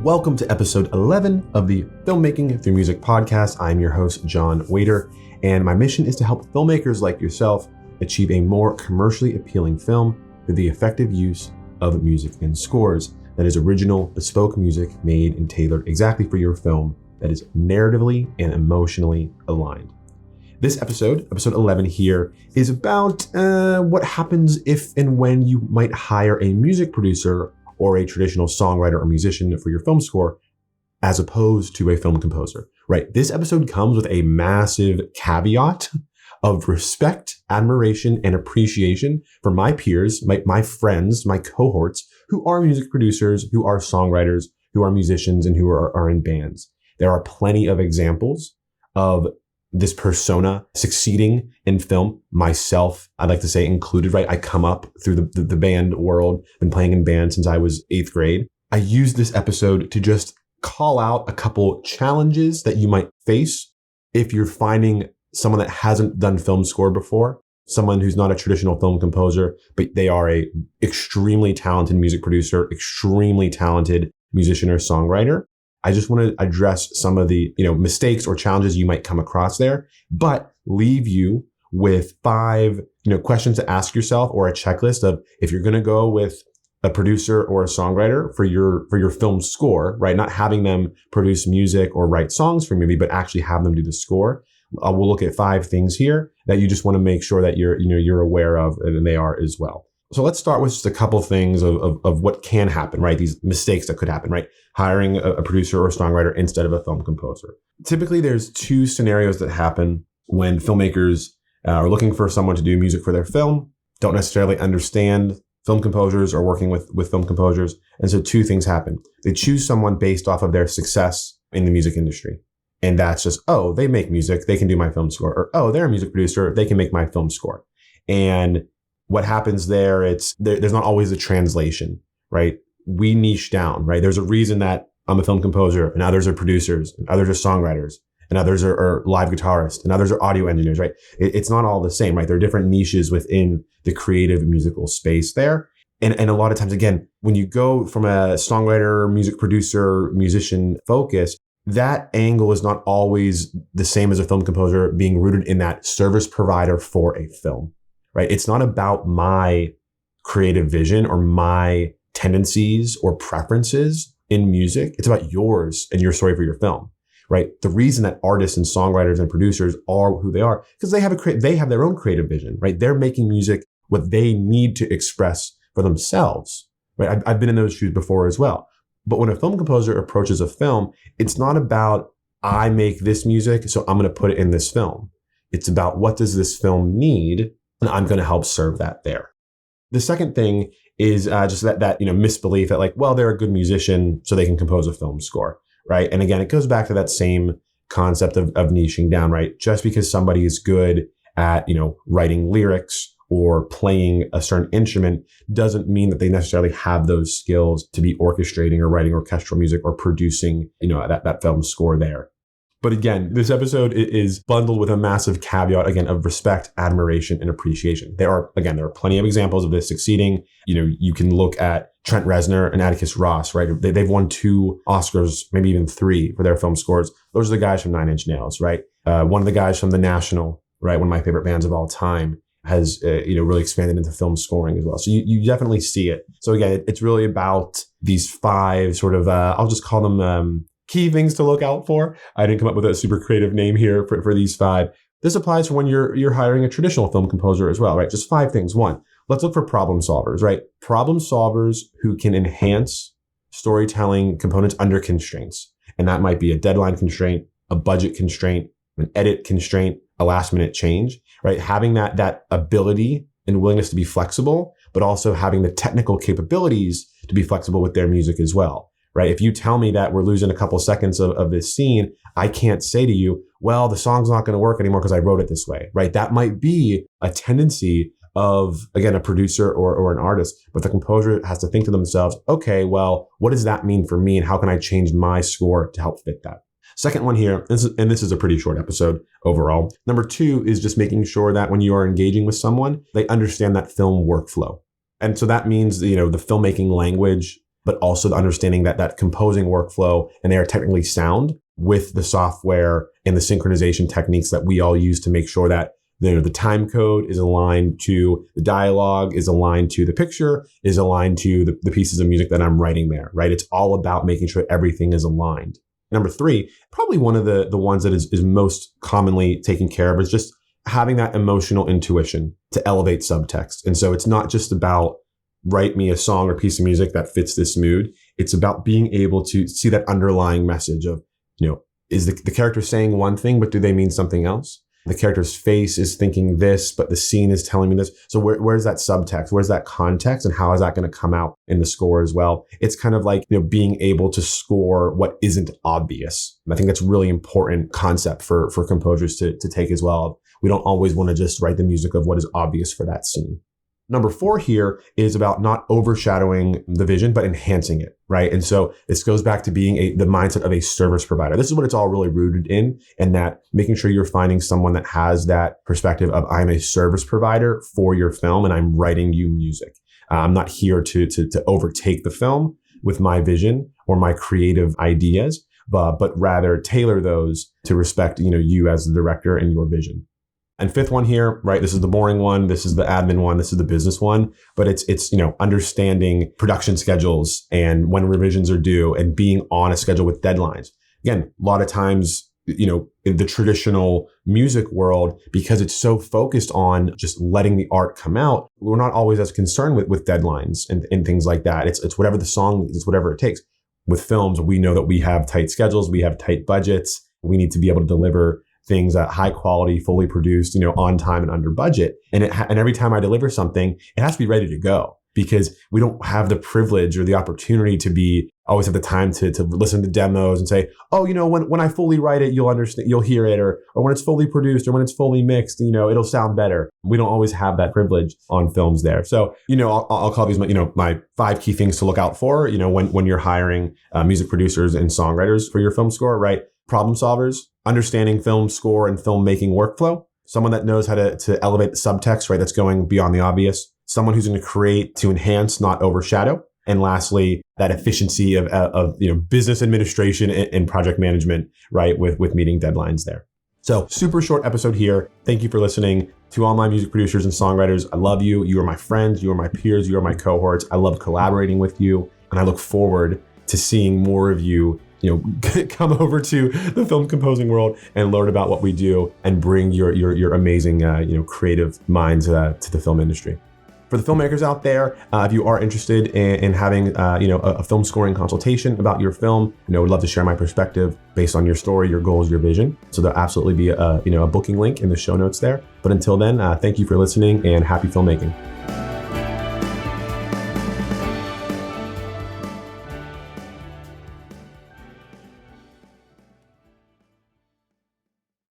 Welcome to episode 11 of the Filmmaking Through Music podcast. I'm your host, John Waiter, and my mission is to help filmmakers like yourself achieve a more commercially appealing film through the effective use of music and scores. That is original, bespoke music made and tailored exactly for your film that is narratively and emotionally aligned. This episode 11 here, is about what happens if and when you might hire a music producer or a traditional songwriter or musician for your film score, as opposed to a film composer, right? This episode comes with a massive caveat of respect, admiration, and appreciation for my peers, my friends, my cohorts, who are music producers, who are songwriters, who are musicians, and who are in bands. There are plenty of examples of this persona succeeding in film, myself, I'd like to say included, right? I come up through the band world, been playing in bands since I was 8th grade. I use this episode to just call out a couple challenges that you might face if you're finding someone that hasn't done film score before, someone who's not a traditional film composer, but they are a extremely talented music producer, extremely talented musician or songwriter. I just want to address some of the, mistakes or challenges you might come across there, but leave you with 5, questions to ask yourself, or a checklist of if you're going to go with a producer or a songwriter for your film score, right? Not having them produce music or write songs for a movie, but actually have them do the score. We'll look at 5 things here that you just want to make sure that you're aware of, and they are as well. So let's start with just a couple things of what can happen, right? These mistakes that could happen, right? Hiring a producer or a songwriter instead of a film composer. Typically, there's 2 scenarios that happen when filmmakers are looking for someone to do music for their film, don't necessarily understand film composers or working with film composers. And so 2 things happen. They choose someone based off of their success in the music industry. And that's just, oh, they make music, they can do my film score. Or, oh, they're a music producer, they can make my film score. And what happens there, there's not always a translation, right? We niche down, right? There's a reason that I'm a film composer and others are producers and others are songwriters and others are live guitarists and others are audio engineers, right? It's not all the same, right? There are different niches within the creative musical space there. And a lot of times, again, when you go from a songwriter, music producer, musician focus, that angle is not always the same as a film composer being rooted in that service provider for a film. Right? It's not about my creative vision or my tendencies or preferences in music. It's about yours and your story for your film, right? The reason that artists and songwriters and producers are who they are, because they have their own creative vision, right? They're making music what they need to express for themselves, right? I've been in those shoes before as well. But when a film composer approaches a film, it's not about, I make this music, so I'm going to put it in this film. It's about, what does this film need? And I'm going to help serve that there. The second thing is just that misbelief that they're a good musician, so they can compose a film score, right? And again, it goes back to that same concept of niching down, right? Just because somebody is good at, writing lyrics or playing a certain instrument doesn't mean that they necessarily have those skills to be orchestrating or writing orchestral music or producing, that film score there. But again, this episode is bundled with a massive caveat, again, of respect, admiration, and appreciation. There are plenty of examples of this succeeding. You can look at Trent Reznor and Atticus Ross, right? They've won 2 Oscars, maybe even 3 for their film scores. Those are the guys from 9 Inch Nails, right? One of the guys from The National, right? One of my favorite bands of all time, has, really expanded into film scoring as well. So you definitely see it. So again, it's really about these 5 sort of, I'll just call them, key things to look out for. I didn't come up with a super creative name here for these 5. This applies for when you're hiring a traditional film composer as well, right? Just 5 things. 1, let's look for problem solvers, right? Problem solvers who can enhance storytelling components under constraints. And that might be a deadline constraint, a budget constraint, an edit constraint, a last minute change, right? Having that ability and willingness to be flexible, but also having the technical capabilities to be flexible with their music as well. Right? If you tell me that we're losing a couple seconds of this scene, I can't say to you, well, the song's not going to work anymore because I wrote it this way, right? That might be a tendency of, again, a producer or an artist, but the composer has to think to themselves, okay, well, what does that mean for me? And how can I change my score to help fit that? Second one here, and this is a pretty short episode overall. Number 2 is just making sure that when you are engaging with someone, they understand that film workflow. And so that means, the filmmaking language, but also the understanding that composing workflow and they are technically sound with the software and the synchronization techniques that we all use to make sure that the time code is aligned to the dialogue, is aligned to the picture, is aligned to the pieces of music that I'm writing there, right? It's all about making sure everything is aligned. Number 3, probably one of the ones that is most commonly taken care of is just having that emotional intuition to elevate subtext. And so it's not just about write me a song or piece of music that fits this mood. It's about being able to see that underlying message of, is the character saying one thing, but do they mean something else? The character's face is thinking this, but the scene is telling me this. So where's that subtext? Where's that context? And how is that going to come out in the score as well? It's kind of like, being able to score what isn't obvious. And I think that's a really important concept for composers to take as well. We don't always want to just write the music of what is obvious for that scene. Number 4 here is about not overshadowing the vision, but enhancing it, right? And so this goes back to being the mindset of a service provider. This is what it's all really rooted in, and that making sure you're finding someone that has that perspective of I'm a service provider for your film and I'm writing you music. I'm not here to overtake the film with my vision or my creative ideas, but rather tailor those to respect, you as the director and your vision. And 5th one here, right? This is the boring one. This is the admin one. This is the business one. But it's understanding production schedules and when revisions are due and being on a schedule with deadlines. Again, a lot of times, in the traditional music world, because it's so focused on just letting the art come out, we're not always as concerned with deadlines and things like that. It's whatever the song needs, it's whatever it takes. With films, we know that we have tight schedules, we have tight budgets. We need to be able to deliver things at high quality, fully produced, on time and under budget. And every time I deliver something, it has to be ready to go because we don't have the privilege or the opportunity to always have the time to listen to demos and say, oh, when I fully write it, you'll understand, you'll hear it, or when it's fully produced or when it's fully mixed, it'll sound better. We don't always have that privilege on films there. So, I'll call these my 5 key things to look out for, when you're hiring music producers and songwriters for your film score, right? Problem solvers, understanding film score and filmmaking workflow, someone that knows how to elevate the subtext, right? That's going beyond the obvious, someone who's going to create to enhance, not overshadow. And lastly, that efficiency of business administration and project management, right? With meeting deadlines there. So super short episode here. Thank you for listening. To all my music producers and songwriters, I love you. You are my friends. You are my peers. You are my cohorts. I love collaborating with you. And I look forward to seeing more of you come over to the film composing world and learn about what we do and bring your amazing, creative minds to the film industry. For the filmmakers out there, if you are interested in having, a film scoring consultation about your film, would love to share my perspective based on your story, your goals, your vision. So there'll absolutely be a booking link in the show notes there. But until then, thank you for listening and happy filmmaking.